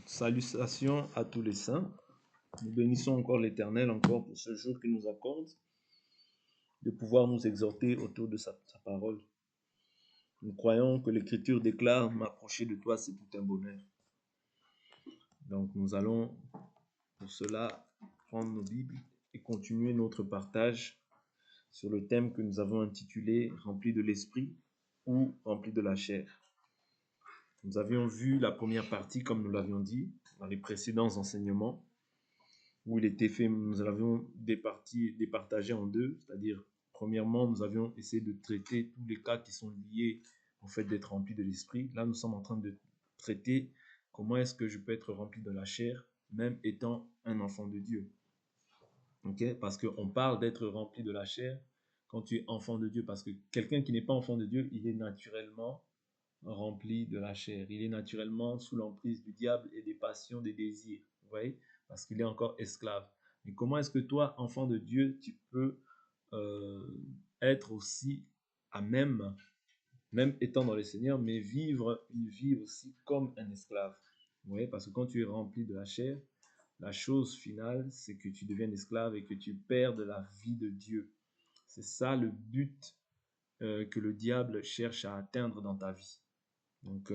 Salutations à tous les saints. Nous bénissons encore l'Éternel encore pour ce jour qu'il nous accorde de pouvoir nous exhorter autour de sa parole. Nous croyons que l'Écriture déclare: m'approcher de toi, c'est tout un bonheur. Donc nous allons pour cela prendre nos Bibles et continuer notre partage sur le thème que nous avons intitulé rempli de l'esprit ou rempli de la chair. Nous avions vu la première partie, comme nous l'avions dit, dans les précédents enseignements, où il était fait, nous l'avions départagé en deux, c'est-à-dire, premièrement, nous avions essayé de traiter tous les cas qui sont liés au fait d'être rempli de l'esprit. Là, nous sommes en train de traiter comment est-ce que je peux être rempli de la chair, même étant un enfant de Dieu. Okay? Parce qu'on parle d'être rempli de la chair quand tu es enfant de Dieu, parce que quelqu'un qui n'est pas enfant de Dieu, il est naturellement rempli de la chair. Il est naturellement sous l'emprise du diable et des passions, des désirs. Vous voyez? Parce qu'il est encore esclave. Mais comment est-ce que toi, enfant de Dieu, tu peux être aussi à même étant dans le Seigneur, mais vivre une vie aussi comme un esclave? Vous voyez? Parce que quand tu es rempli de la chair, la chose finale, c'est que tu deviens esclave et que tu perds de la vie de Dieu. C'est ça le but que le diable cherche à atteindre dans ta vie. Donc,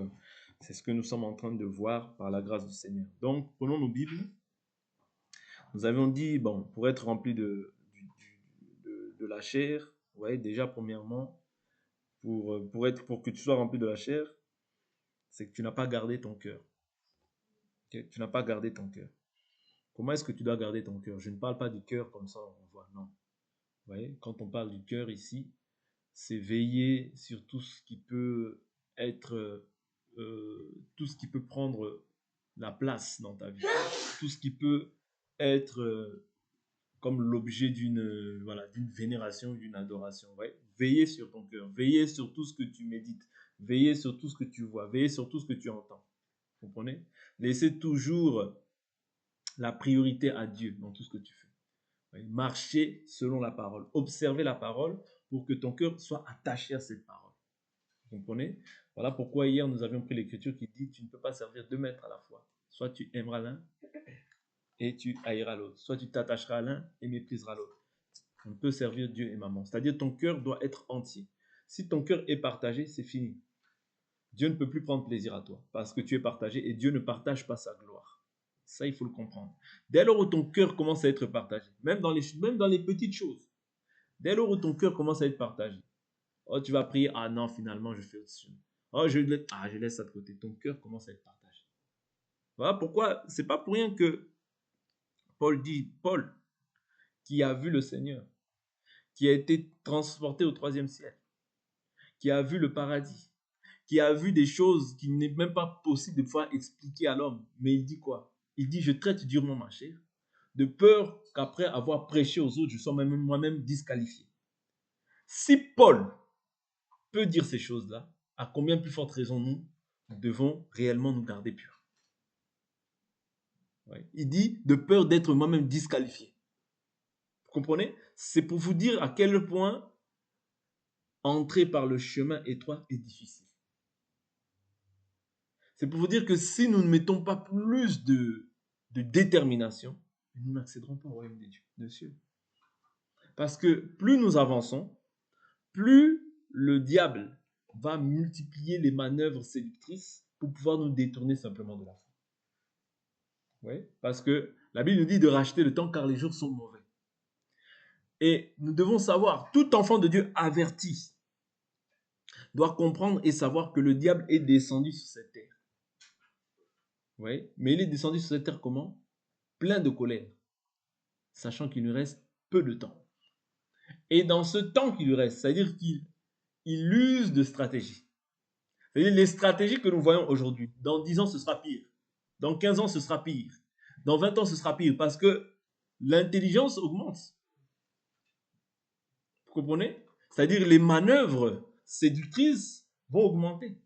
c'est ce que nous sommes en train de voir par la grâce du Seigneur. Donc, prenons nos Bibles. Nous avions dit, bon, pour être rempli de la chair, vous voyez, déjà, premièrement, pour que tu sois rempli de la chair, c'est que tu n'as pas gardé ton cœur. Okay? Tu n'as pas gardé ton cœur. Comment est-ce que tu dois garder ton cœur? Je ne parle pas du cœur comme ça, on voit, non. Vous voyez, quand on parle du cœur ici, c'est veiller sur tout ce qui peut être, tout ce qui peut prendre la place dans ta vie, tout ce qui peut être comme l'objet d'une d'une vénération, d'une adoration. Ouais. Veillez sur ton cœur, veillez sur tout ce que tu médites, veillez sur tout ce que tu vois, veillez sur tout ce que tu entends. Vous comprenez? Laissez toujours la priorité à Dieu dans tout ce que tu fais. Ouais. Marchez selon la parole, observez la parole pour que ton cœur soit attaché à cette parole. Vous comprenez? Voilà pourquoi hier nous avions pris l'écriture qui dit: tu ne peux pas servir deux maîtres à la fois. Soit tu aimeras l'un et tu haïras l'autre. Soit tu t'attacheras à l'un et mépriseras l'autre. On peut servir Dieu et maman. C'est-à-dire ton cœur doit être entier. Si ton cœur est partagé, c'est fini. Dieu ne peut plus prendre plaisir à toi parce que tu es partagé et Dieu ne partage pas sa gloire. Ça, il faut le comprendre. Dès lors où ton cœur commence à être partagé, même dans les petites choses, dès lors où ton cœur commence à être partagé, oh, tu vas prier: ah non, finalement, je fais autre chose. Oh, je laisse ça de côté. Ton cœur commence à être partagé. Voilà pourquoi, c'est pas pour rien que Paul dit, Paul, qui a vu le Seigneur, qui a été transporté au 3e ciel, qui a vu le paradis, qui a vu des choses qui n'est même pas possible de pouvoir expliquer à l'homme. Mais il dit quoi? Il dit: je traite durement ma chair, de peur qu'après avoir prêché aux autres, je sois moi-même disqualifié. Si Paul peut dire ces choses-là, à combien plus forte raison nous devons réellement nous garder purs? Ouais. Il dit: de peur d'être moi-même disqualifié. Vous comprenez? C'est pour vous dire à quel point entrer par le chemin étroit est difficile. C'est pour vous dire que si nous ne mettons pas plus de détermination, nous n'accéderons pas au royaume des cieux. Parce que plus nous avançons, plus le diable va multiplier les manœuvres séductrices pour pouvoir nous détourner simplement de la foi. Oui, parce que la Bible nous dit de racheter le temps car les jours sont mauvais. Et nous devons savoir, tout enfant de Dieu averti doit comprendre et savoir que le diable est descendu sur cette terre. Oui, mais il est descendu sur cette terre comment? Plein de colère, sachant qu'il lui reste peu de temps. Et dans ce temps qui lui reste, c'est-à-dire qu'il use de stratégies. C'est-à-dire les stratégies que nous voyons aujourd'hui, dans 10 ans, ce sera pire. Dans 15 ans, ce sera pire. Dans 20 ans, ce sera pire parce que l'intelligence augmente. Vous comprenez? C'est-à-dire les manœuvres séductrices vont augmenter.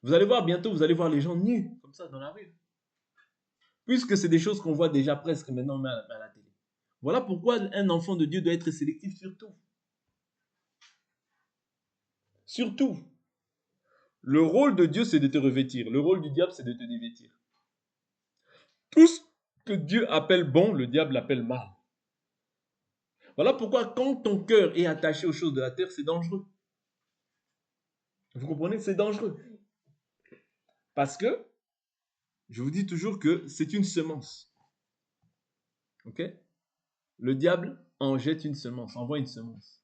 Vous allez voir bientôt, vous allez voir les gens nus, comme ça, dans la rue. Puisque c'est des choses qu'on voit déjà presque maintenant à la télé. Voilà pourquoi un enfant de Dieu doit être sélectif sur tout. Surtout, Le rôle de Dieu, c'est de te revêtir. Le rôle du diable, c'est de te dévêtir. Tout ce que Dieu appelle bon, le diable l'appelle mal. Voilà pourquoi quand ton cœur est attaché aux choses de la terre, c'est dangereux. Vous comprenez? C'est dangereux. Parce que, je vous dis toujours que c'est une semence. Ok? Le diable en jette une semence, envoie une semence.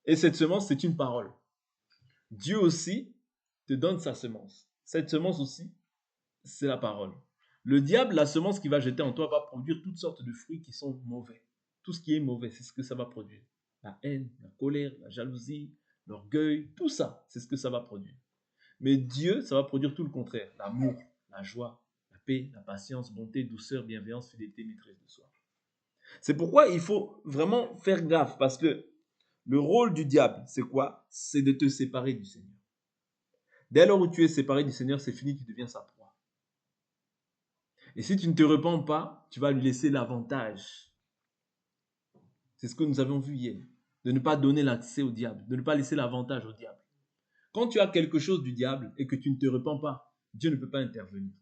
Et cette semence, c'est une parole. Dieu aussi te donne sa semence. Cette semence aussi, c'est la parole. Le diable, la semence qu'il va jeter en toi, va produire toutes sortes de fruits qui sont mauvais. Tout ce qui est mauvais, c'est ce que ça va produire. La haine, la colère, la jalousie, l'orgueil, tout ça, c'est ce que ça va produire. Mais Dieu, ça va produire tout le contraire. L'amour, la joie, la paix, la patience, bonté, douceur, bienveillance, fidélité, maîtrise de soi. C'est pourquoi il faut vraiment faire gaffe, parce que le rôle du diable, c'est quoi? C'est de te séparer du Seigneur. Dès lors où tu es séparé du Seigneur, c'est fini, tu deviens sa proie. Et si tu ne te repens pas, tu vas lui laisser l'avantage. C'est ce que nous avons vu hier. De ne pas donner l'accès au diable, de ne pas laisser l'avantage au diable. Quand tu as quelque chose du diable et que tu ne te repens pas, Dieu ne peut pas intervenir.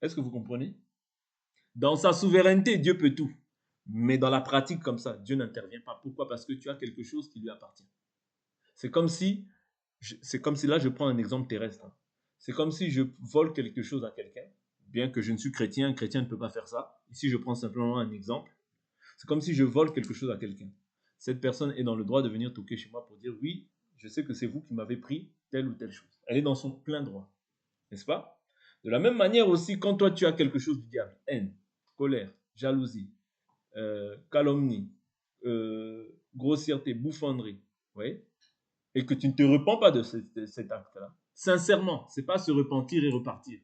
Est-ce que vous comprenez? Dans sa souveraineté, Dieu peut tout. Mais dans la pratique comme ça, Dieu n'intervient pas. Pourquoi? Parce que tu as quelque chose qui lui appartient. C'est comme si là, je prends un exemple terrestre. C'est comme si je vole quelque chose à quelqu'un. Bien que je ne suis chrétien, un chrétien ne peut pas faire ça. Ici, je prends simplement un exemple. C'est comme si je vole quelque chose à quelqu'un. Cette personne est dans le droit de venir toquer chez moi pour dire oui, je sais que c'est vous qui m'avez pris telle ou telle chose. Elle est dans son plein droit. N'est-ce pas? De la même manière aussi, quand toi tu as quelque chose du diable, haine, colère, jalousie, calomnie, grossièreté, bouffonnerie, oui, et que tu ne te repens pas de cet acte-là, sincèrement, c'est pas se repentir et repartir.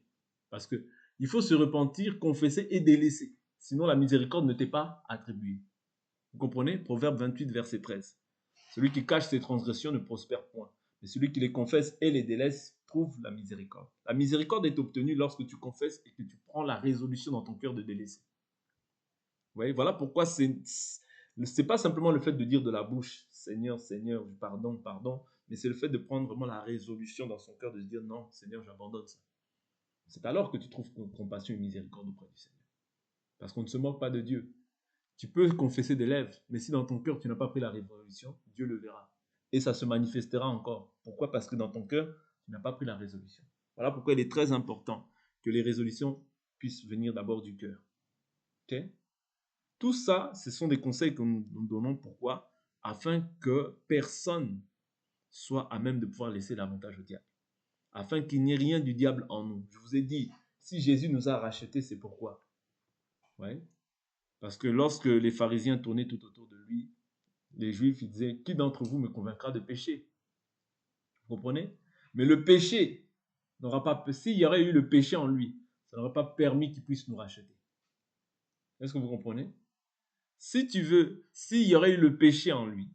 Parce que il faut se repentir, confesser et délaisser. Sinon, la miséricorde ne t'est pas attribuée. Vous comprenez? Proverbe 28, verset 13. Celui qui cache ses transgressions ne prospère point. Mais celui qui les confesse et les délaisse trouve la miséricorde. La miséricorde est obtenue lorsque tu confesses et que tu prends la résolution dans ton cœur de délaisser. Vous voyez, voilà pourquoi c'est pas simplement le fait de dire de la bouche Seigneur, Seigneur, pardon, pardon, mais c'est le fait de prendre vraiment la résolution dans son cœur de se dire non, Seigneur, j'abandonne ça. C'est alors que tu trouves compassion et miséricorde auprès du Seigneur. Parce qu'on ne se moque pas de Dieu. Tu peux confesser des lèvres, mais si dans ton cœur tu n'as pas pris la résolution, Dieu le verra. Et ça se manifestera encore. Pourquoi? Parce que dans ton cœur, tu n'as pas pris la résolution. Voilà pourquoi il est très important que les résolutions puissent venir d'abord du cœur. Ok? Tout ça, ce sont des conseils que nous donnons. Pourquoi? Afin que personne soit à même de pouvoir laisser l'avantage au diable. Afin qu'il n'y ait rien du diable en nous. Je vous ai dit, si Jésus nous a rachetés, c'est pourquoi? Ouais. Parce que lorsque les pharisiens tournaient tout autour de lui, les juifs, ils disaient, qui d'entre vous me convaincra de péché? Vous comprenez? Mais le péché n'aura pas, s'il y aurait eu le péché en lui, ça n'aurait pas permis qu'il puisse nous racheter. Est-ce que vous comprenez? Si tu veux, s'il y aurait eu le péché en lui,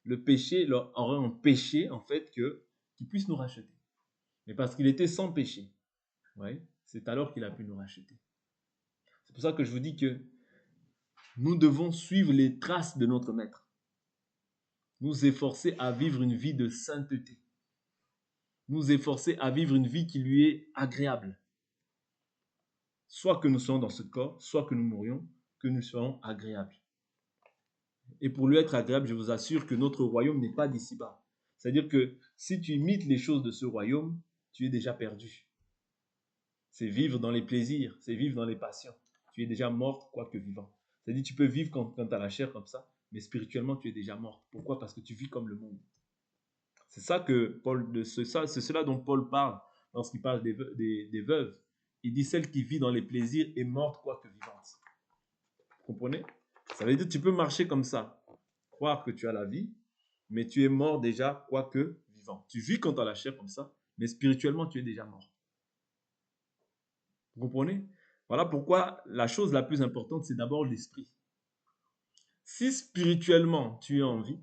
le péché aurait empêché, en fait, qu'il puisse nous racheter. Mais parce qu'il était sans péché, ouais, c'est alors qu'il a pu nous racheter. C'est pour ça que je vous dis que nous devons suivre les traces de notre Maître. Nous efforcer à vivre une vie de sainteté. Nous efforcer à vivre une vie qui lui est agréable. Soit que nous soyons dans ce corps, soit que nous mourions, que nous soyons agréables. Et pour lui être agréable, je vous assure que notre royaume n'est pas d'ici-bas. C'est-à-dire que si tu imites les choses de ce royaume, tu es déjà perdu. C'est vivre dans les plaisirs, c'est vivre dans les passions. Tu es déjà mort, quoique vivant. C'est-à-dire que tu peux vivre quand tu as la chair comme ça, mais spirituellement, tu es déjà mort. Pourquoi? Parce que tu vis comme le monde. C'est ça que c'est cela dont Paul parle lorsqu'il parle des veuves. Il dit celle qui vit dans les plaisirs est morte, quoique vivante. Vous comprenez? Ça veut dire que tu peux marcher comme ça, croire que tu as la vie, mais tu es mort déjà, quoique vivant. Tu vis quand tu as la chair comme ça, mais spirituellement, tu es déjà mort. Vous comprenez? Voilà pourquoi la chose la plus importante, c'est d'abord l'esprit. Si spirituellement, tu es en vie,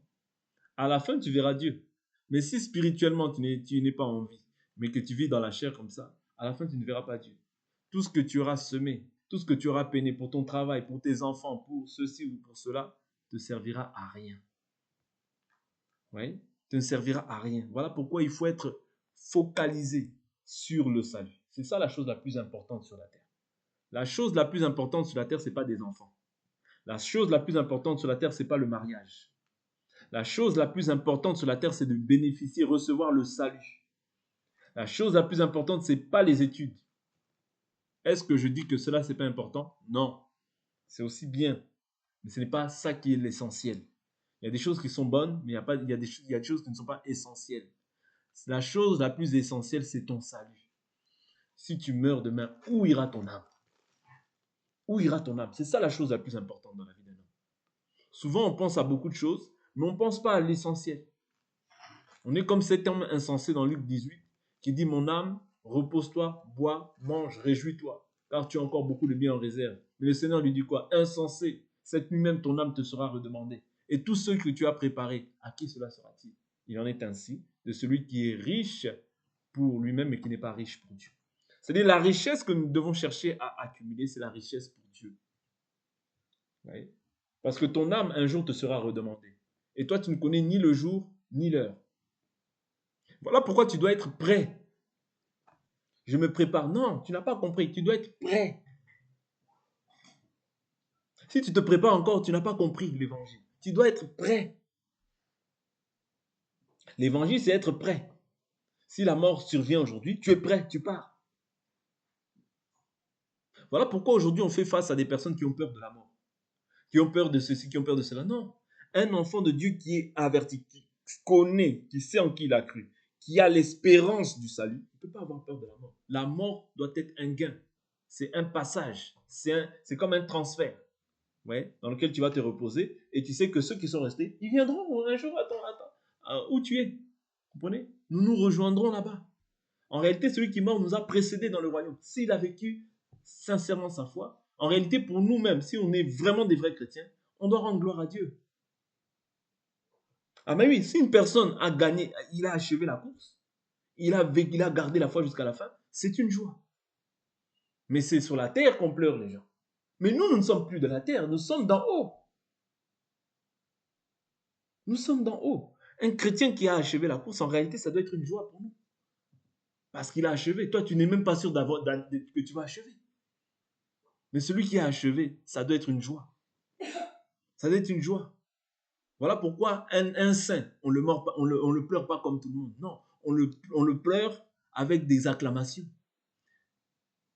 à la fin, tu verras Dieu. Mais si spirituellement, tu n'es pas en vie, mais que tu vis dans la chair comme ça, à la fin, tu ne verras pas Dieu. Tout ce que tu auras semé, tout ce que tu auras peiné pour ton travail, pour tes enfants, pour ceci ou pour cela, te servira à rien. Oui? ne servira à rien. Voilà pourquoi il faut être focalisé sur le salut. C'est ça la chose la plus importante sur la terre. La chose la plus importante sur la terre, ce n'est pas des enfants. La chose la plus importante sur la terre, ce n'est pas le mariage. La chose la plus importante sur la terre, c'est de bénéficier, recevoir le salut. La chose la plus importante, ce n'est pas les études. Est-ce que je dis que cela, ce n'est pas important? Non. C'est aussi bien. Mais ce n'est pas ça qui est l'essentiel. Il y a des choses qui sont bonnes, mais il y a des choses qui ne sont pas essentielles. La chose la plus essentielle, c'est ton salut. Si tu meurs demain, où ira ton âme? Où ira ton âme? C'est ça la chose la plus importante dans la vie d'un homme. Souvent, on pense à beaucoup de choses, mais on ne pense pas à l'essentiel. On est comme cet homme insensé dans Luc 18 qui dit « Mon âme, repose-toi, bois, mange, réjouis-toi, car tu as encore beaucoup de bien en réserve. » Mais le Seigneur lui dit quoi? « Insensé, cette nuit même ton âme te sera redemandée. Et tous ceux que tu as préparés, à qui cela sera-t-il? » Il en est ainsi de celui qui est riche pour lui-même et qui n'est pas riche pour Dieu. C'est-à-dire la richesse que nous devons chercher à accumuler, c'est la richesse pour Dieu. Oui. Parce que ton âme, un jour, te sera redemandée. Et toi, tu ne connais ni le jour, ni l'heure. Voilà pourquoi tu dois être prêt. Je me prépare. Non, tu n'as pas compris. Tu dois être prêt. Si tu te prépares encore, tu n'as pas compris l'évangile. Tu dois être prêt. L'évangile, c'est être prêt. Si la mort survient aujourd'hui, tu es prêt, tu pars. Voilà pourquoi aujourd'hui on fait face à des personnes qui ont peur de la mort, qui ont peur de ceci, qui ont peur de cela. Non. Un enfant de Dieu qui est averti, qui connaît, qui sait en qui il a cru, qui a l'espérance du salut, il ne peut pas avoir peur de la mort. La mort doit être un gain. C'est un passage. C'est comme un transfert, ouais, dans lequel tu vas te reposer et tu sais que ceux qui sont restés, ils viendront un jour. Attends, où tu es? Vous comprenez? Nous nous rejoindrons là-bas. En réalité, celui qui est mort nous a précédés dans le royaume. S'il a vécu sincèrement sa foi, en réalité, pour nous-mêmes, si on est vraiment des vrais chrétiens, on doit rendre gloire à Dieu. Ah mais oui, si une personne a gagné, il a achevé la course, il a gardé la foi jusqu'à la fin, c'est une joie. Mais c'est sur la terre qu'on pleure, les gens. Mais nous ne sommes plus de la terre, nous sommes d'en haut. Nous sommes d'en haut. Un chrétien qui a achevé la course, en réalité, ça doit être une joie pour nous. Parce qu'il a achevé. Toi, tu n'es même pas sûr que tu vas achever. Mais celui qui a achevé, ça doit être une joie. Ça doit être une joie. Voilà pourquoi un saint, on le pleure pas comme tout le monde. Non, on le pleure avec des acclamations.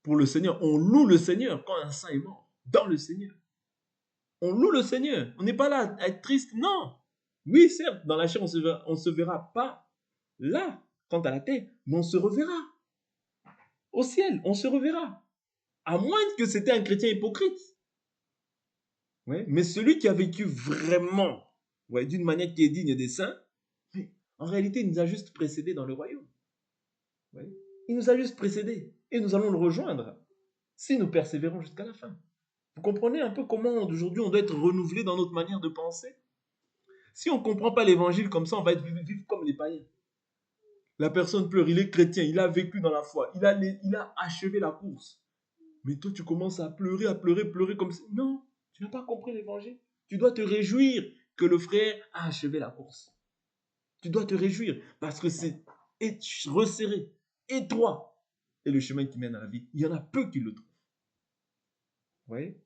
Pour le Seigneur, on loue le Seigneur quand un saint est mort. Dans le Seigneur. On loue le Seigneur. On n'est pas là à être triste. Non. Oui, certes, dans la chair, on ne se verra pas là, quant à la terre, mais on se reverra. Au ciel, on se reverra. À moins que c'était un chrétien hypocrite. Ouais, mais celui qui a vécu vraiment, ouais, d'une manière qui est digne des saints, en réalité, il nous a juste précédés dans le royaume. Ouais. Il nous a juste précédés. Et nous allons le rejoindre si nous persévérons jusqu'à la fin. Vous comprenez un peu comment aujourd'hui on doit être renouvelé dans notre manière de penser? Si on ne comprend pas l'évangile comme ça, on va vivre comme les païens. La personne pleure, il est chrétien, il a vécu dans la foi, il a achevé la course. Mais toi, tu commences à pleurer comme ça. Non, tu n'as pas compris l'évangile. Tu dois te réjouir que le frère a achevé la course. Tu dois te réjouir parce que c'est resserré, étroit. Et le chemin qui mène à la vie, il y en a peu qui le trouvent. Vous voyez?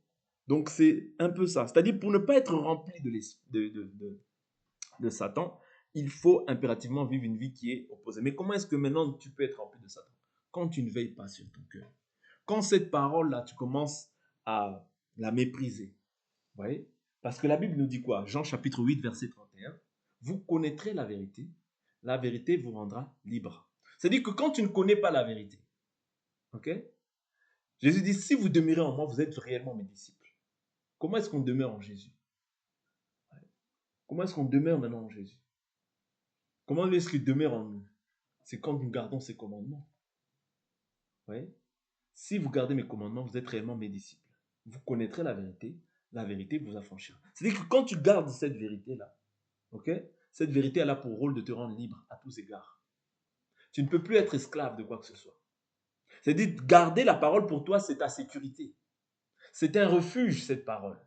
Donc c'est un peu ça. C'est-à-dire pour ne pas être rempli de Satan, il faut impérativement vivre une vie qui est opposée. Mais comment est-ce que maintenant tu peux être rempli de Satan? Quand tu ne veilles pas sur ton cœur. Quand cette parole-là, tu commences à la mépriser. Vous voyez? Parce que la Bible nous dit quoi? Jean chapitre 8, verset 31. Vous connaîtrez la vérité vous rendra libre. C'est-à-dire que quand tu ne connais pas la vérité, ok? Jésus dit, si vous demeurez en moi, vous êtes réellement mes disciples. Comment est-ce qu'on demeure en Jésus? Comment est-ce qu'on demeure maintenant en Jésus? Comment est-ce qu'il demeure en nous? C'est quand nous gardons ses commandements. Vous voyez? Si vous gardez mes commandements, vous êtes réellement mes disciples. Vous connaîtrez la vérité vous affranchira. C'est-à-dire que quand tu gardes cette vérité-là, ok? Cette vérité, elle a pour rôle de te rendre libre à tous égards. Tu ne peux plus être esclave de quoi que ce soit. C'est-à-dire, garder la parole pour toi, c'est ta sécurité. C'est un refuge, cette parole.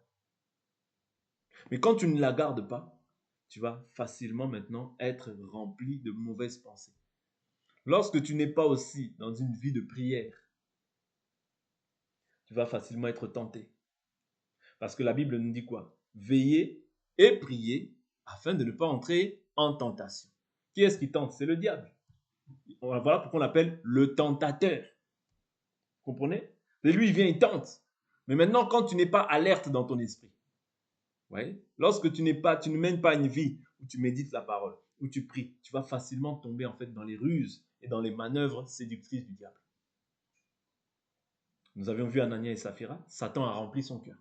Mais quand tu ne la gardes pas, tu vas facilement maintenant être rempli de mauvaises pensées. Lorsque tu n'es pas aussi dans une vie de prière, tu vas facilement être tenté. Parce que la Bible nous dit quoi? Veillez et priez afin de ne pas entrer en tentation. Qui est-ce qui tente? C'est le diable. Voilà pourquoi on l'appelle le tentateur. Vous comprenez? Et lui, il vient, il tente. Mais maintenant, quand tu n'es pas alerte dans ton esprit, ouais, lorsque tu ne mènes pas une vie où tu médites la parole, où tu pries, tu vas facilement tomber en fait dans les ruses et dans les manœuvres séductrices du diable. Nous avions vu Anania et Saphira, Satan a rempli son cœur.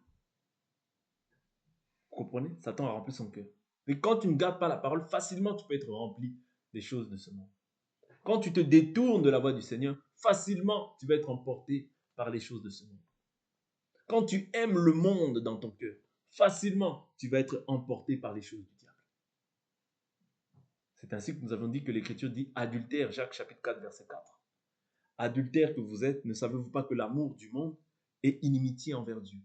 Vous comprenez? Satan a rempli son cœur. Et quand tu ne gardes pas la parole, facilement tu peux être rempli des choses de ce monde. Quand tu te détournes de la voie du Seigneur, facilement tu vas être emporté par les choses de ce monde. Quand tu aimes le monde dans ton cœur, facilement tu vas être emporté par les choses du diable. C'est ainsi que nous avons dit que l'Écriture dit adultère, Jacques chapitre 4, verset 4. Adultère que vous êtes, ne savez-vous pas que l'amour du monde est inimitié envers Dieu?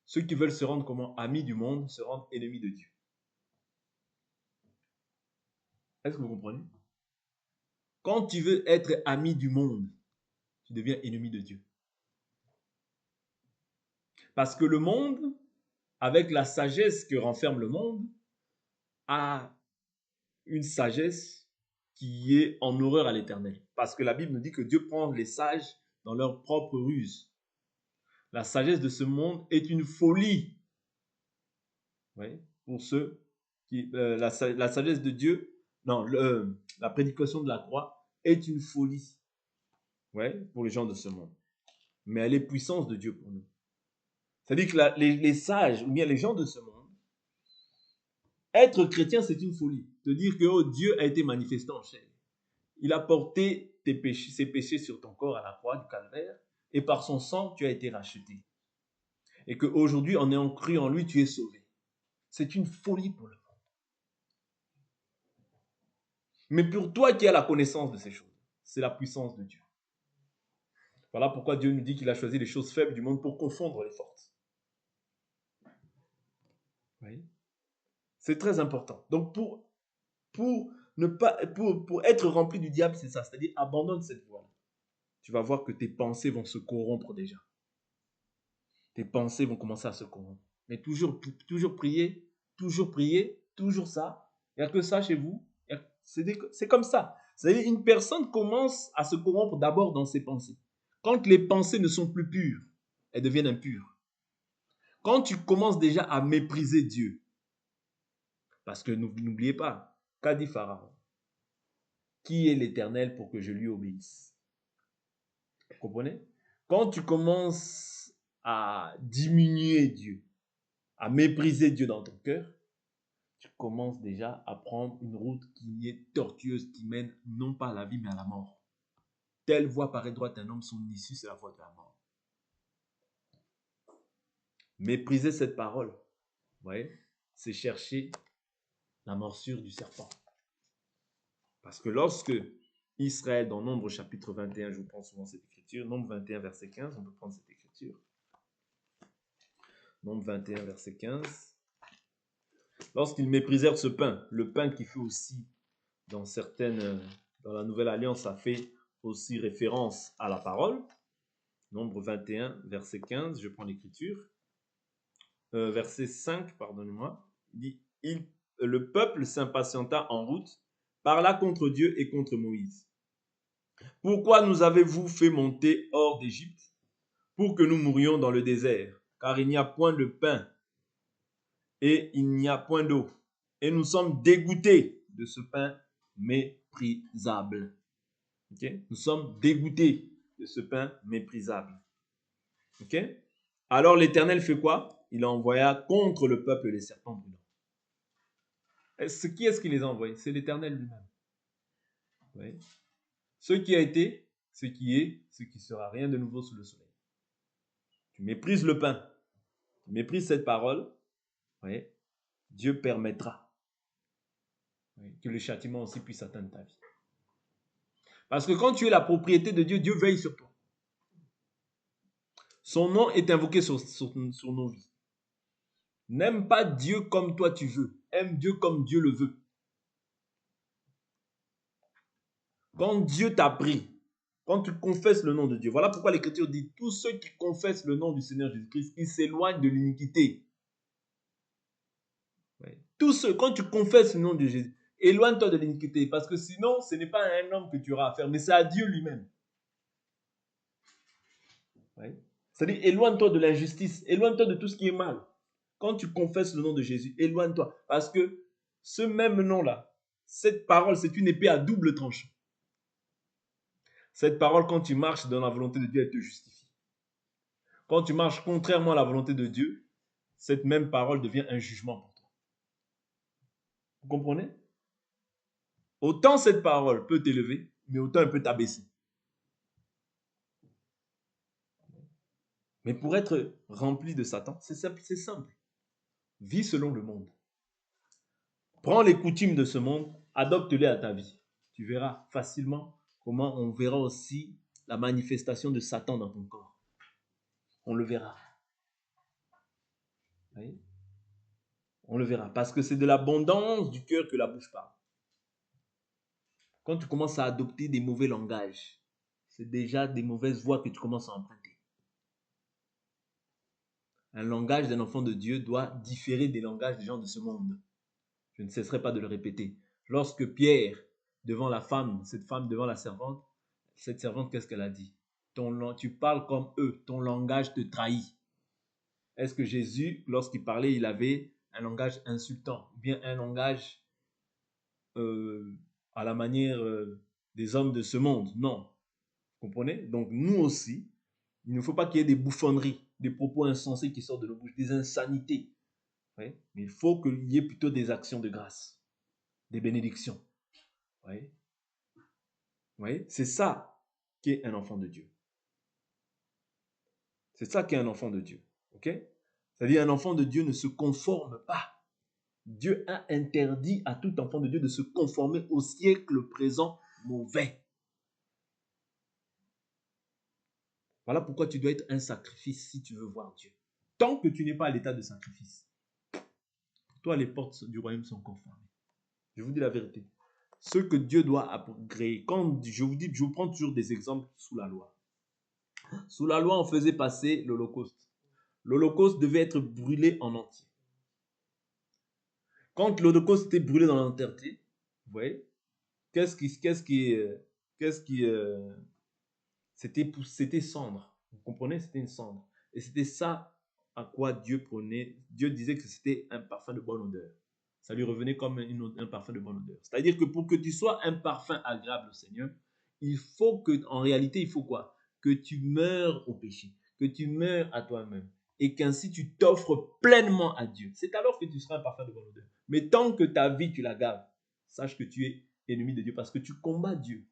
Ceux qui veulent se rendre comme amis du monde se rendent ennemis de Dieu. Est-ce que vous comprenez? Quand tu veux être ami du monde, tu deviens ennemi de Dieu. Parce que le monde, avec la sagesse que renferme le monde, a une sagesse qui est en horreur à l'Éternel. Parce que la Bible nous dit que Dieu prend les sages dans leur propre ruse. La sagesse de ce monde est une folie. Oui, pour ceux qui... la sagesse de Dieu, non, la prédication de la croix est une folie. Oui, pour les gens de ce monde. Mais elle est puissance de Dieu pour nous. C'est-à-dire que les sages, ou bien les gens de ce monde, être chrétien, c'est une folie. Te dire que oh, Dieu a été manifesté en chair. Il a porté ses péchés sur ton corps à la croix du calvaire, et par son sang, tu as été racheté. Et qu'aujourd'hui, en ayant cru en lui, tu es sauvé. C'est une folie pour le monde. Mais pour toi qui as la connaissance de ces choses, c'est la puissance de Dieu. Voilà pourquoi Dieu nous dit qu'il a choisi les choses faibles du monde pour confondre les fortes. Oui. C'est très important. Donc pour être rempli du diable, c'est ça. C'est-à-dire abandonne cette voie. Tu vas voir que tes pensées vont se corrompre déjà. Tes pensées vont commencer à se corrompre. Mais toujours prier, toujours ça. Il n'y a que ça chez vous. C'est comme ça. C'est-à-dire une personne commence à se corrompre d'abord dans ses pensées. Quand les pensées ne sont plus pures, elles deviennent impures. Quand tu commences déjà à mépriser Dieu, parce que n'oubliez pas, qu'a dit Pharaon? Qui est l'Éternel pour que je lui obéisse? Vous comprenez? Quand tu commences à diminuer Dieu, à mépriser Dieu dans ton cœur, tu commences déjà à prendre une route qui est tortueuse, qui mène non pas à la vie, mais à la mort. Telle voie paraît droite un homme, son issue, c'est la voie de la mort. Mépriser cette parole, vous voyez, c'est chercher la morsure du serpent. Parce que lorsque Israël, dans Nombre chapitre 21, je vous prends souvent cette écriture, Nombre 21, verset 15, on peut prendre cette écriture. Nombre 21, verset 15. Lorsqu'ils méprisèrent ce pain, le pain qui fait aussi, dans la Nouvelle Alliance, ça fait aussi référence à la parole. Nombre 21, verset 15, je prends l'écriture. Verset 5, pardonnez-moi, il dit, le peuple s'impatienta en route, parla contre Dieu et contre Moïse. Pourquoi nous avez-vous fait monter hors d'Égypte pour que nous mourions dans le désert? Car il n'y a point de pain et il n'y a point d'eau. Et nous sommes dégoûtés de ce pain méprisable. Okay? Nous sommes dégoûtés de ce pain méprisable. Okay? Alors l'Éternel fait quoi? Il envoya contre le peuple les serpents brûlants. Qui est-ce qui les a envoyés? C'est l'Éternel lui-même. Oui. Ce qui a été, ce qui est, ce qui sera, rien de nouveau sous le soleil. Tu méprises le pain, tu méprises cette parole, oui, Dieu permettra, oui, que le châtiment aussi puisse atteindre ta vie. Parce que quand tu es la propriété de Dieu, Dieu veille sur toi. Son nom est invoqué sur nos vies. N'aime pas Dieu comme toi tu veux. aime Dieu comme Dieu le veut. Quand Dieu t'a pris, quand tu confesses le nom de Dieu, voilà pourquoi l'Écriture dit, tous ceux qui confessent le nom du Seigneur Jésus-Christ, ils s'éloignent de l'iniquité. Oui. Tous ceux, quand tu confesses le nom de Jésus, éloigne-toi de l'iniquité, parce que sinon, ce n'est pas à un homme que tu auras affaire, mais c'est à Dieu lui-même. Oui. C'est-à-dire, éloigne-toi de l'injustice, éloigne-toi de tout ce qui est mal. Quand tu confesses le nom de Jésus, éloigne-toi, parce que ce même nom-là, cette parole, c'est une épée à double tranchant. Cette parole, quand tu marches dans la volonté de Dieu, elle te justifie. Quand tu marches contrairement à la volonté de Dieu, cette même parole devient un jugement pour toi. Vous comprenez? Autant cette parole peut t'élever, mais autant elle peut t'abaisser. Mais pour être rempli de Satan, c'est simple, c'est simple. Vis selon le monde. Prends les coutumes de ce monde, adopte-les à ta vie. Tu verras facilement comment on verra aussi la manifestation de Satan dans ton corps. On le verra. Oui? On le verra. Parce que c'est de l'abondance du cœur que la bouche parle. Quand tu commences à adopter des mauvais langages, c'est déjà des mauvaises voies que tu commences à emprunter. Un langage d'un enfant de Dieu doit différer des langages des gens de ce monde. Je ne cesserai pas de le répéter. Lorsque Pierre, devant la femme, cette femme devant la servante, cette servante, qu'est-ce qu'elle a dit? Tu parles comme eux, ton langage te trahit. Est-ce que Jésus, lorsqu'il parlait, il avait un langage insultant, ou bien un langage à la manière des hommes de ce monde? Non. Vous comprenez? Donc nous aussi, il ne faut pas qu'il y ait des bouffonneries, des propos insensés qui sortent de nos bouches, des insanités. Oui? Mais il faut qu'il y ait plutôt des actions de grâce, des bénédictions. Oui? Oui? C'est ça qui est un enfant de Dieu. C'est ça qui est un enfant de Dieu. Ok? C'est-à-dire un enfant de Dieu ne se conforme pas. Dieu a interdit à tout enfant de Dieu de se conformer au siècle présent mauvais. Voilà pourquoi tu dois être un sacrifice si tu veux voir Dieu. Tant que tu n'es pas à l'état de sacrifice, pour toi les portes du royaume sont encore fermées. Je vous dis la vérité. Ce que Dieu doit agréer, quand je vous dis, je vous prends toujours des exemples sous la loi. Sous la loi, on faisait passer l'Holocauste. L'Holocauste devait être brûlé en entier. Quand l'Holocauste était brûlé dans l'entièreté, vous voyez, c'était cendre. Vous comprenez? C'était une cendre. Et c'était ça à quoi Dieu prenait. Dieu disait que c'était un parfum de bonne odeur. Ça lui revenait comme un parfum de bonne odeur. C'est-à-dire que pour que tu sois un parfum agréable au Seigneur, il faut que, en réalité, il faut quoi? Que tu meurs au péché, que tu meurs à toi-même et qu'ainsi tu t'offres pleinement à Dieu. C'est alors que tu seras un parfum de bonne odeur. Mais tant que ta vie, tu la gardes, sache que tu es ennemi de Dieu parce que tu combats Dieu.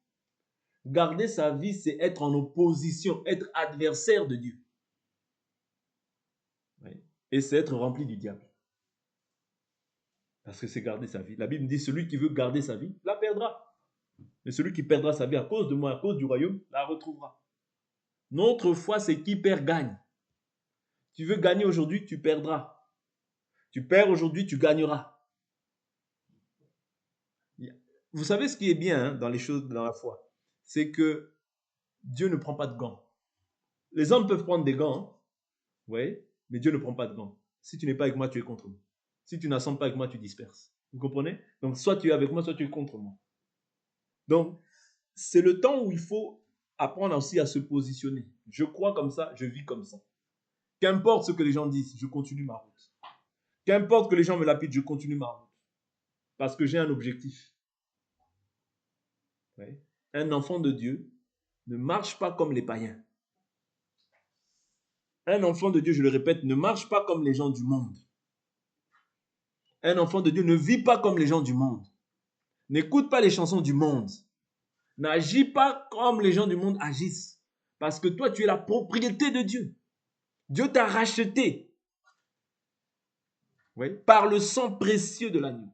Garder sa vie, c'est être en opposition, être adversaire de Dieu. Oui. Et c'est être rempli du diable. Parce que c'est garder sa vie. La Bible dit, celui qui veut garder sa vie, la perdra. Mais celui qui perdra sa vie à cause de moi, à cause du royaume, la retrouvera. Notre foi, c'est qui perd, gagne. Tu veux gagner aujourd'hui, tu perdras. Tu perds aujourd'hui, tu gagneras. Vous savez ce qui est bien dans les choses, dans la foi, c'est que Dieu ne prend pas de gants. Les hommes peuvent prendre des gants, vous voyez, mais Dieu ne prend pas de gants. Si tu n'es pas avec moi, tu es contre moi. Si tu n'assembles pas avec moi, tu disperses. Vous comprenez? Donc, soit tu es avec moi, soit tu es contre moi. Donc, c'est le temps où il faut apprendre aussi à se positionner. Je crois comme ça, je vis comme ça. Qu'importe ce que les gens disent, je continue ma route. Qu'importe que les gens me lapident, je continue ma route. Parce que j'ai un objectif. Ouais. Un enfant de Dieu ne marche pas comme les païens. Un enfant de Dieu, je le répète, ne marche pas comme les gens du monde. Un enfant de Dieu ne vit pas comme les gens du monde. N'écoute pas les chansons du monde. N'agis pas comme les gens du monde agissent. Parce que toi, tu es la propriété de Dieu. Dieu t'a racheté, oui, par le sang précieux de l'agneau.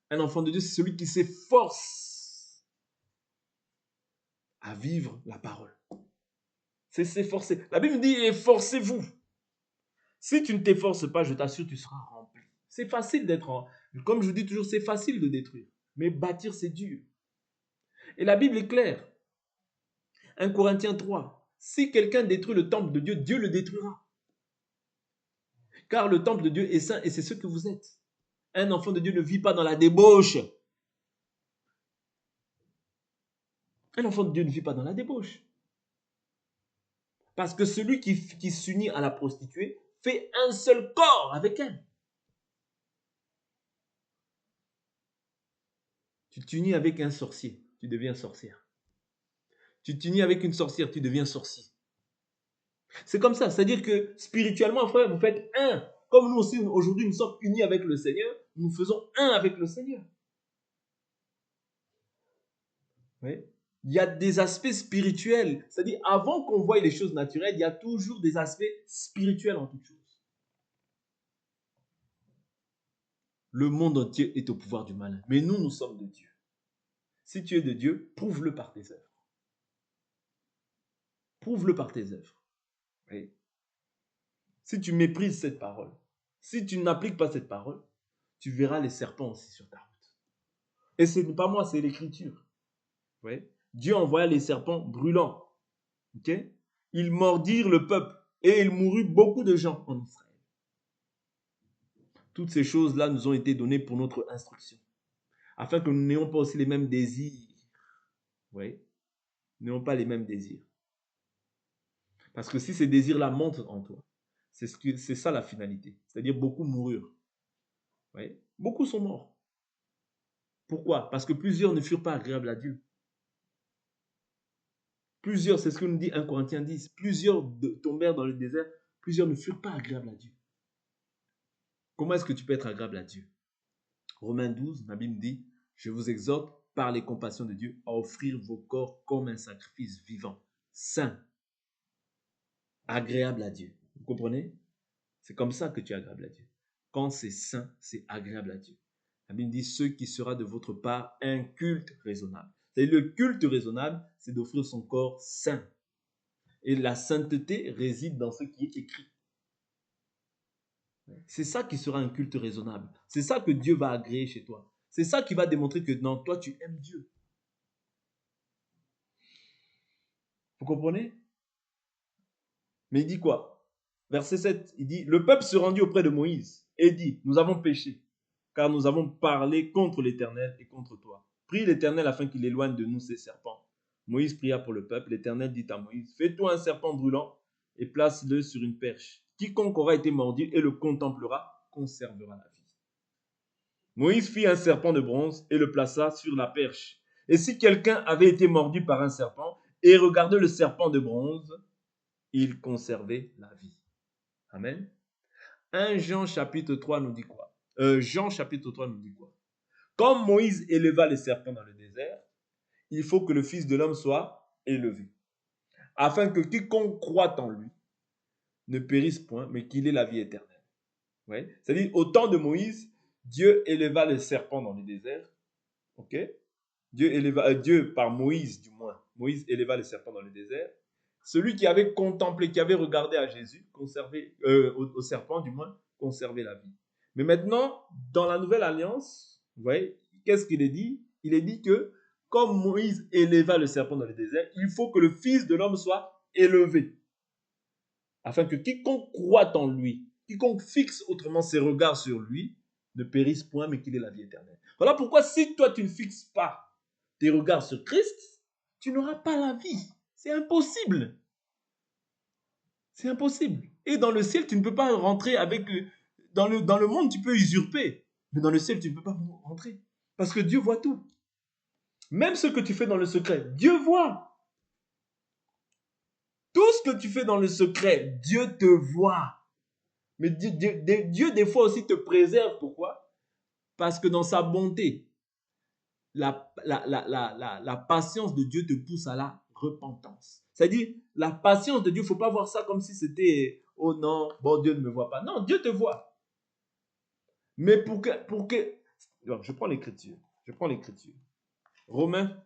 Un enfant de Dieu, c'est celui qui s'efforce à vivre la parole. C'est s'efforcer. La Bible dit, efforcez-vous. Si tu ne t'efforces pas, je t'assure, tu seras rempli. C'est facile d'être... Comme je vous dis toujours, c'est facile de détruire. Mais bâtir, c'est dur. Et la Bible est claire. 1 Corinthiens 3. Si quelqu'un détruit le temple de Dieu, Dieu le détruira. Car le temple de Dieu est saint et c'est ce que vous êtes. Un enfant de Dieu ne vit pas dans la débauche. Un enfant de Dieu ne vit pas dans la débauche. Parce que celui qui s'unit à la prostituée fait un seul corps avec elle. Tu t'unis avec un sorcier, tu deviens sorcière. Tu t'unis avec une sorcière, tu deviens sorcier. C'est comme ça, c'est-à-dire que spirituellement, frère, vous faites un. Comme nous aussi, aujourd'hui, nous sommes unis avec le Seigneur, nous faisons un avec le Seigneur. Oui. Il y a des aspects spirituels, c'est-à-dire avant qu'on voie les choses naturelles, il y a toujours des aspects spirituels en toute chose. Le monde entier est au pouvoir du malin, mais nous sommes de Dieu. Si tu es de Dieu, prouve-le par tes œuvres. Prouve-le par tes œuvres. Oui. Si tu méprises cette parole, si tu n'appliques pas cette parole, tu verras les serpents aussi sur ta route. Et ce n'est pas moi, c'est l'Écriture. Oui. Dieu envoya les serpents brûlants. Okay? Ils mordirent le peuple et il mourut beaucoup de gens en Israël. Toutes ces choses-là nous ont été données pour notre instruction, afin que nous n'ayons pas aussi les mêmes désirs. Oui. Nous n'ayons pas les mêmes désirs. Parce que si ces désirs-là montent en toi, c'est ça la finalité. C'est-à-dire beaucoup moururent. Oui. Beaucoup sont morts. Pourquoi? Parce que plusieurs ne furent pas agréables à Dieu. Plusieurs, c'est ce que nous dit 1 Corinthiens 10, plusieurs tombèrent dans le désert, plusieurs ne furent pas agréables à Dieu. Comment est-ce que tu peux être agréable à Dieu? Romains 12, la Bible dit, je vous exhorte par les compassions de Dieu à offrir vos corps comme un sacrifice vivant, saint, agréable à Dieu. Vous comprenez? C'est comme ça que tu es agréable à Dieu. Quand c'est saint, c'est agréable à Dieu. La Bible dit, ce qui sera de votre part un culte raisonnable. C'est-à-dire le culte raisonnable, c'est d'offrir son corps saint. Et la sainteté réside dans ce qui est écrit. C'est ça qui sera un culte raisonnable. C'est ça que Dieu va agréer chez toi. C'est ça qui va démontrer que non, toi tu aimes Dieu. Vous comprenez? Mais il dit quoi? Verset 7, il dit, le peuple se rendit auprès de Moïse et dit, nous avons péché, car nous avons parlé contre l'Éternel et contre toi. Prie l'Éternel afin qu'il éloigne de nous ces serpents. Moïse pria pour le peuple. L'Éternel dit à Moïse, fais-toi un serpent brûlant et place-le sur une perche. Quiconque aura été mordu et le contemplera, conservera la vie. Moïse fit un serpent de bronze et le plaça sur la perche. Et si quelqu'un avait été mordu par un serpent et regardait le serpent de bronze, il conservait la vie. Amen. 1 Jean chapitre 3 nous dit quoi? Jean chapitre 3 nous dit quoi? Comme Moïse éleva les serpents dans le désert, il faut que le Fils de l'homme soit élevé, afin que quiconque croit en lui ne périsse point, mais qu'il ait la vie éternelle. Ouais. C'est-à-dire, au temps de Moïse, Dieu éleva les serpents dans le désert. Ok? Dieu, par Moïse du moins, Moïse éleva les serpents dans le désert. Celui qui avait contemplé, qui avait regardé à Jésus, au serpent du moins, conservait la vie. Mais maintenant, dans la nouvelle alliance, vous voyez, qu'est-ce qu'il est dit? Il est dit que, comme Moïse éleva le serpent dans le désert, il faut que le Fils de l'homme soit élevé, afin que quiconque croit en lui, quiconque fixe autrement ses regards sur lui, ne périsse point, mais qu'il ait la vie éternelle. Voilà pourquoi si toi tu ne fixes pas tes regards sur Christ, tu n'auras pas la vie. C'est impossible. C'est impossible. Et dans le ciel, tu ne peux pas rentrer avec... Dans le monde, tu peux usurper. Mais dans le ciel, tu ne peux pas rentrer. Parce que Dieu voit tout. Même ce que tu fais dans le secret, Dieu voit. Tout ce que tu fais dans le secret, Dieu te voit. Mais Dieu des fois aussi te préserve. Pourquoi? Parce que dans sa bonté, la patience de Dieu te pousse à la repentance. C'est-à-dire, la patience de Dieu, il ne faut pas voir ça comme si c'était, oh non, bon, Dieu ne me voit pas. Non, Dieu te voit. Mais pour que je prends l'écriture. Prenons Romains.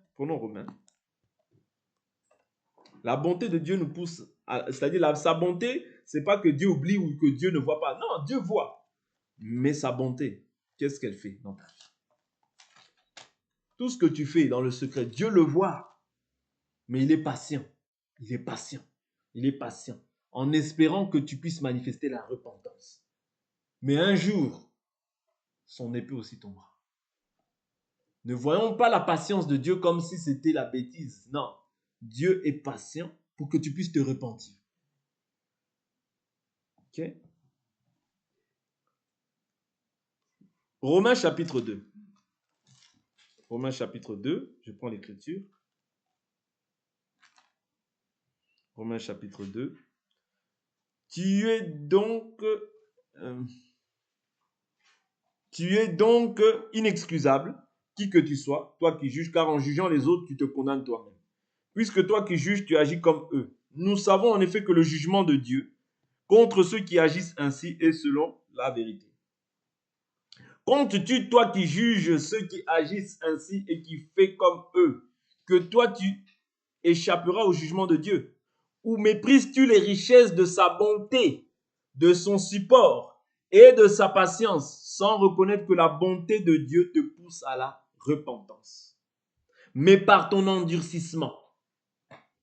La bonté de Dieu nous pousse, c'est-à-dire sa bonté, c'est pas que Dieu oublie ou que Dieu ne voit pas. Non, Dieu voit. Mais sa bonté, qu'est-ce qu'elle fait dans ta vie? Tout ce que tu fais dans le secret, Dieu le voit. Mais il est patient. Il est patient. Il est patient. En espérant que tu puisses manifester la repentance. Mais un jour, son épée aussi tombera. Ne voyons pas la patience de Dieu comme si c'était la bêtise. Non. Dieu est patient pour que tu puisses te repentir. Ok? Romains chapitre 2. Romains chapitre 2, je prends l'écriture. Romains chapitre 2. Tu es donc inexcusable, qui que tu sois, toi qui juges, car en jugeant les autres, tu te condamnes toi-même. Puisque toi qui juges, tu agis comme eux. Nous savons en effet que le jugement de Dieu contre ceux qui agissent ainsi est selon la vérité. Comptes-tu, toi qui juges ceux qui agissent ainsi et qui fais comme eux, que toi tu échapperas au jugement de Dieu? Ou méprises-tu les richesses de sa bonté, de son support et de sa patience, sans reconnaître que la bonté de Dieu te pousse à la repentance? Mais par ton endurcissement,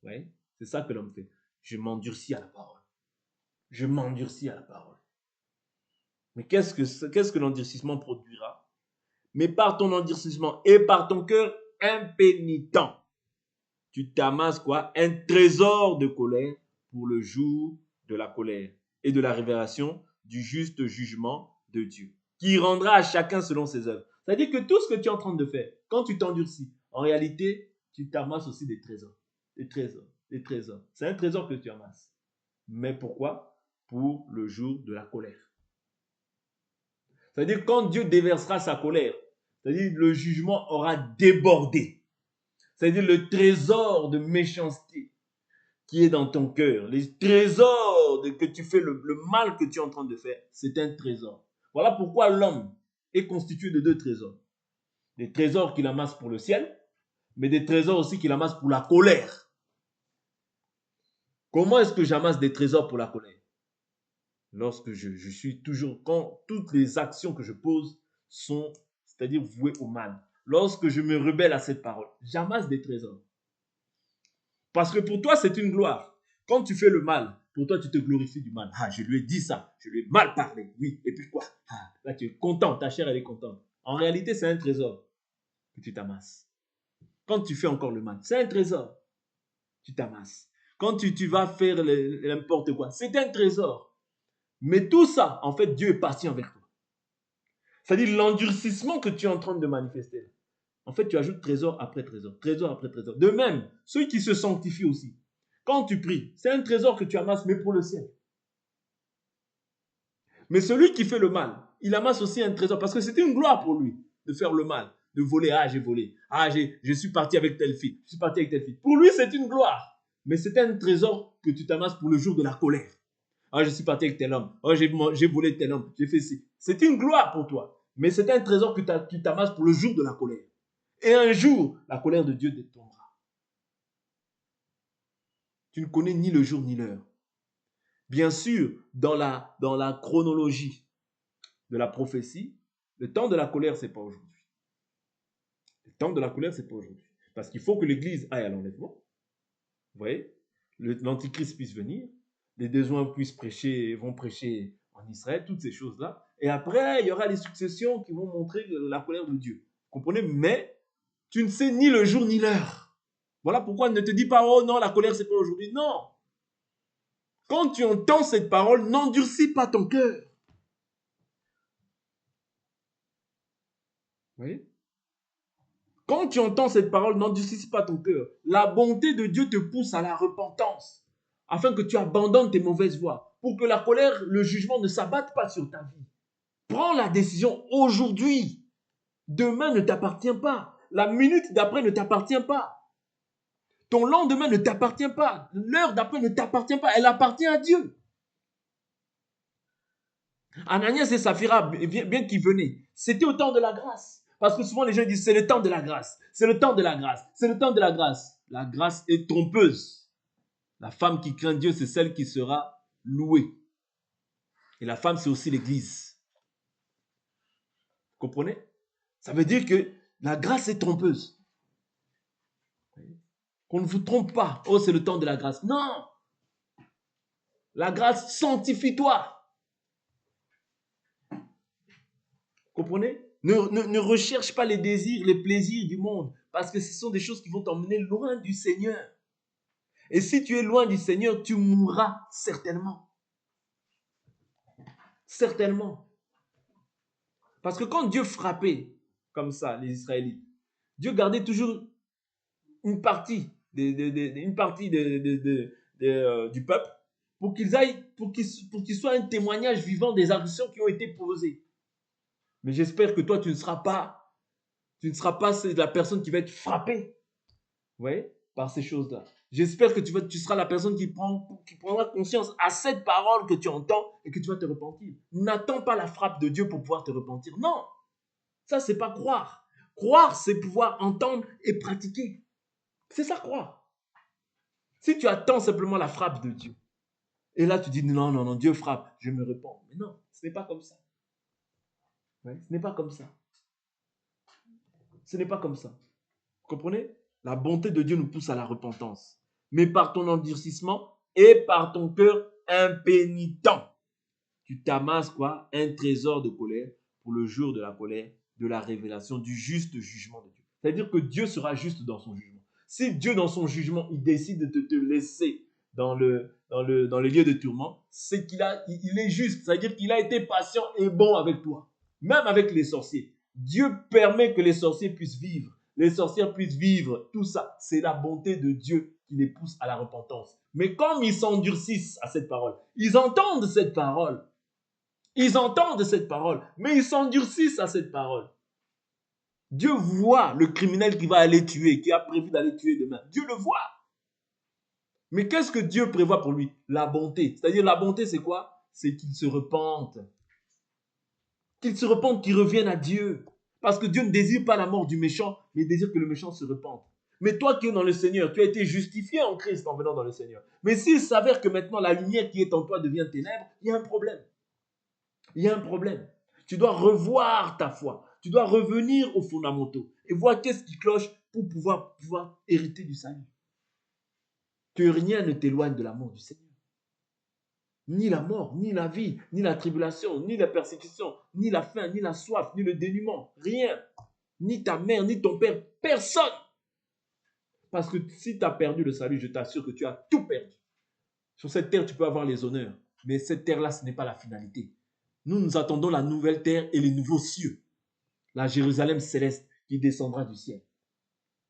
ouais, c'est ça que l'homme fait. Je m'endurcis à la parole. Je m'endurcis à la parole. Mais qu'est-ce que l'endurcissement produira? Mais par ton endurcissement et par ton cœur impénitent, tu t'amasses quoi? Un trésor de colère pour le jour de la colère et de la révélation du juste jugement de Dieu, qui rendra à chacun selon ses œuvres. C'est-à-dire que tout ce que tu es en train de faire, quand tu t'endurcis, en réalité, tu t'amasses aussi des trésors. Des trésors, des trésors. C'est un trésor que tu amasses. Mais pourquoi? Pour le jour de la colère. C'est-à-dire quand Dieu déversera sa colère, c'est-à-dire le jugement aura débordé. C'est-à-dire le trésor de méchanceté qui est dans ton cœur, les trésors que tu fais, le mal que tu es en train de faire, c'est un trésor. Voilà pourquoi l'homme est constitué de deux trésors. Des trésors qu'il amasse pour le ciel, mais des trésors aussi qu'il amasse pour la colère. Comment est-ce que j'amasse des trésors pour la colère? Lorsque je suis toujours, quand toutes les actions que je pose sont, c'est-à-dire vouées au mal. Lorsque je me rebelle à cette parole, j'amasse des trésors. Parce que pour toi, c'est une gloire. Quand tu fais le mal, pour toi, tu te glorifies du mal. Ah, je lui ai dit ça, je lui ai mal parlé. Oui, et puis quoi? Ah, là, tu es content, ta chair, elle est contente. En réalité, c'est un trésor que tu t'amasses. Quand tu fais encore le mal, c'est un trésor. Tu t'amasses. Quand tu vas faire n'importe quoi, c'est un trésor. Mais tout ça, en fait, Dieu est patient avec toi. C'est-à-dire l'endurcissement que tu es en train de manifester. En fait, tu ajoutes trésor après trésor, trésor après trésor. De même, ceux qui se sanctifient aussi. Quand tu pries, c'est un trésor que tu amasses, mais pour le ciel. Mais celui qui fait le mal, il amasse aussi un trésor, parce que c'était une gloire pour lui de faire le mal, de voler. Ah, j'ai volé. Ah, je suis parti avec telle fille. Je suis parti avec telle fille. Pour lui, c'est une gloire. Mais c'est un trésor que tu t'amasses pour le jour de la colère. Ah, je suis parti avec tel homme. Oh, j'ai volé tel homme. J'ai fait ci. C'est une gloire pour toi. Mais c'est un trésor que tu t'amasses pour le jour de la colère. Et un jour, la colère de Dieu tombera. Tu ne connais ni le jour ni l'heure. Bien sûr, dans la chronologie de la prophétie, le temps de la colère, ce n'est pas aujourd'hui. Le temps de la colère, ce n'est pas aujourd'hui. Parce qu'il faut que l'Église aille à l'enlèvement. Vous voyez? L'Antichrist puisse venir. Les besoins vont prêcher en Israël, toutes ces choses-là. Et après, il y aura les successions qui vont montrer la colère de Dieu. Vous comprenez? Mais tu ne sais ni le jour ni l'heure. Voilà pourquoi ne te dis pas, oh non, la colère, c'est pas aujourd'hui. Non. Quand tu entends cette parole, n'endurcis pas ton cœur. Vous voyez? Quand tu entends cette parole, n'endurcis pas ton cœur. La bonté de Dieu te pousse à la repentance, afin que tu abandonnes tes mauvaises voies, pour que la colère, le jugement ne s'abatte pas sur ta vie. Prends la décision aujourd'hui. Demain ne t'appartient pas. La minute d'après ne t'appartient pas. Ton lendemain ne t'appartient pas. L'heure d'après ne t'appartient pas. Elle appartient à Dieu. Ananias et Saphira, bien qu'ils venaient, c'était au temps de la grâce. Parce que souvent les gens disent, c'est le temps de la grâce. C'est le temps de la grâce. C'est le temps de la grâce est trompeuse. La femme qui craint Dieu, c'est celle qui sera louer. Et la femme, c'est aussi l'église. Vous comprenez? Ça veut dire que la grâce est trompeuse. Qu'on ne vous trompe pas. Oh, c'est le temps de la grâce. Non! La grâce, sanctifie-toi. Comprenez? Ne recherche pas les désirs, les plaisirs du monde, parce que ce sont des choses qui vont t'emmener loin du Seigneur. Et si tu es loin du Seigneur, tu mourras certainement. Certainement. Parce que quand Dieu frappait comme ça les Israélites, Dieu gardait toujours une partie, du peuple pour qu'ils soient un témoignage vivant des actions qui ont été posées. Mais j'espère que toi, tu ne seras pas la personne qui va être frappée, vous voyez, par ces choses-là. J'espère que tu seras la personne qui prendra conscience à cette parole que tu entends et que tu vas te repentir. N'attends pas la frappe de Dieu pour pouvoir te repentir. Non, ça, c'est pas croire. Croire, c'est pouvoir entendre et pratiquer. C'est ça, croire. Si tu attends simplement la frappe de Dieu, et là tu dis non, Dieu frappe, je me repens. Mais non, ce n'est pas comme ça. Ouais, ce n'est pas comme ça. Ce n'est pas comme ça. Vous comprenez? La bonté de Dieu nous pousse à la repentance. Mais par ton endurcissement et par ton cœur impénitent, tu t'amasses quoi? Un trésor de colère pour le jour de la colère, de la révélation, du juste jugement de Dieu. C'est-à-dire que Dieu sera juste dans son jugement. Si Dieu, dans son jugement, il décide de te laisser dans le lieu de tourment, c'est qu'il est juste. C'est-à-dire qu'il a été patient et bon avec toi. Même avec les sorciers. Dieu permet que les sorciers puissent vivre. Les sorcières puissent vivre. Tout ça, c'est la bonté de Dieu qui les pousse à la repentance. Mais comme ils s'endurcissent à cette parole, ils entendent cette parole. Ils entendent cette parole, mais ils s'endurcissent à cette parole. Dieu voit le criminel qui va aller tuer, qui a prévu d'aller tuer demain. Dieu le voit. Mais qu'est-ce que Dieu prévoit pour lui? La bonté. C'est-à-dire la bonté, c'est quoi? C'est qu'il se repente. Qu'il se repente, qu'il revienne à Dieu. Parce que Dieu ne désire pas la mort du méchant, mais il désire que le méchant se repente. Mais toi qui es dans le Seigneur, tu as été justifié en Christ en venant dans le Seigneur. Mais s'il s'avère que maintenant la lumière qui est en toi devient ténèbres, il y a un problème. Il y a un problème. Tu dois revoir ta foi. Tu dois revenir aux fondamentaux et voir qu'est-ce qui cloche pour pouvoir hériter du salut. Que rien ne t'éloigne de l'amour du Seigneur. Ni la mort, ni la vie, ni la tribulation, ni la persécution, ni la faim, ni la soif, ni le dénuement. Rien. Ni ta mère, ni ton père. Personne. Parce que si tu as perdu le salut, je t'assure que tu as tout perdu. Sur cette terre, tu peux avoir les honneurs. Mais cette terre-là, ce n'est pas la finalité. Nous attendons la nouvelle terre et les nouveaux cieux. La Jérusalem céleste qui descendra du ciel.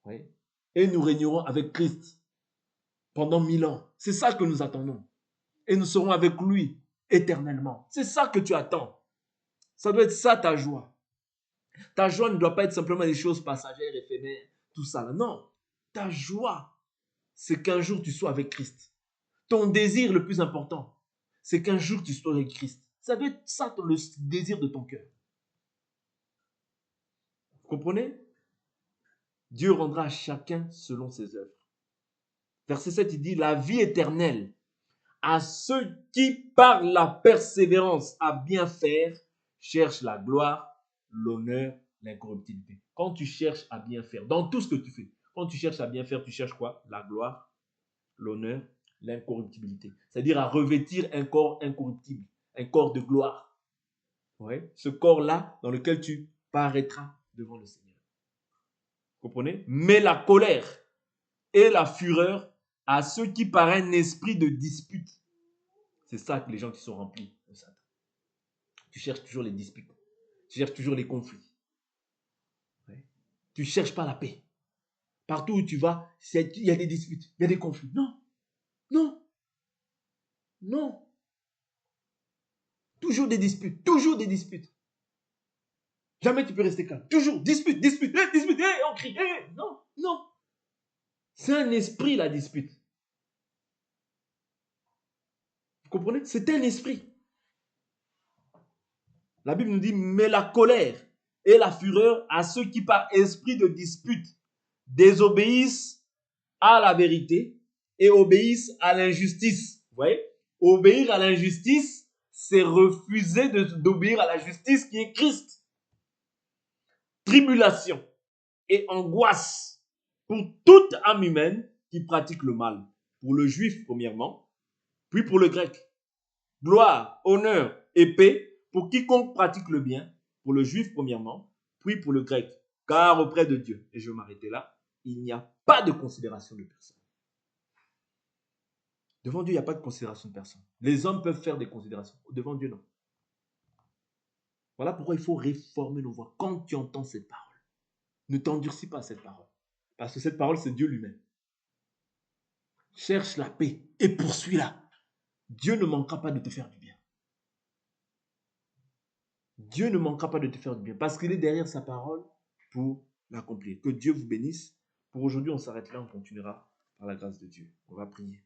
Oui. Et nous régnerons avec Christ pendant 1000 ans. C'est ça que nous attendons. Et nous serons avec lui éternellement. C'est ça que tu attends. Ça doit être ça ta joie. Ta joie ne doit pas être simplement des choses passagères, éphémères, tout ça. Non. Ta joie, c'est qu'un jour tu sois avec Christ. Ton désir le plus important, c'est qu'un jour tu sois avec Christ. Ça doit être ça le désir de ton cœur. Vous comprenez? Dieu rendra à chacun selon ses œuvres. Verset 7, il dit, la vie éternelle à ceux qui, par la persévérance à bien faire, cherchent la gloire, l'honneur, l'incorruptibilité. Quand tu cherches à bien faire, dans tout ce que tu fais, quand tu cherches à bien faire, tu cherches quoi? La gloire, l'honneur, l'incorruptibilité. C'est-à-dire à revêtir un corps incorruptible, un corps de gloire. Ouais. Ce corps-là dans lequel tu paraîtras devant le Seigneur. Vous comprenez? Mais la colère et la fureur à ceux qui par un esprit de dispute. C'est ça que les gens qui sont remplis de Satan. Tu cherches toujours les disputes. Tu cherches toujours les conflits. Ouais. Tu ne cherches pas la paix. Partout où tu vas, il y a des disputes, il y a des conflits. Non, non, non. Toujours des disputes, toujours des disputes. Jamais tu peux rester calme. Toujours dispute, dispute, dispute, on crie. Non, non. C'est un esprit la dispute. Vous comprenez? C'est un esprit. La Bible nous dit, mais la colère et la fureur à ceux qui par esprit de dispute désobéissent à la vérité et obéissent à l'injustice. Vous voyez? Obéir à l'injustice, c'est refuser d'obéir à la justice qui est Christ. Tribulation et angoisse pour toute âme humaine qui pratique le mal. Pour le juif, premièrement, puis pour le grec. Gloire, honneur et paix pour quiconque pratique le bien. Pour le juif, premièrement, puis pour le grec. Car auprès de Dieu, et je vais m'arrêter là, il n'y a pas de considération de personne. Devant Dieu, il n'y a pas de considération de personne. Les hommes peuvent faire des considérations. Devant Dieu, non. Voilà pourquoi il faut réformer nos voix. Quand tu entends cette parole, ne t'endurcis pas à cette parole. Parce que cette parole, c'est Dieu lui-même. Cherche la paix et poursuis-la. Dieu ne manquera pas de te faire du bien. Dieu ne manquera pas de te faire du bien parce qu'il est derrière sa parole pour l'accomplir. Que Dieu vous bénisse. Pour aujourd'hui, on s'arrête là, on continuera par la grâce de Dieu. On va prier.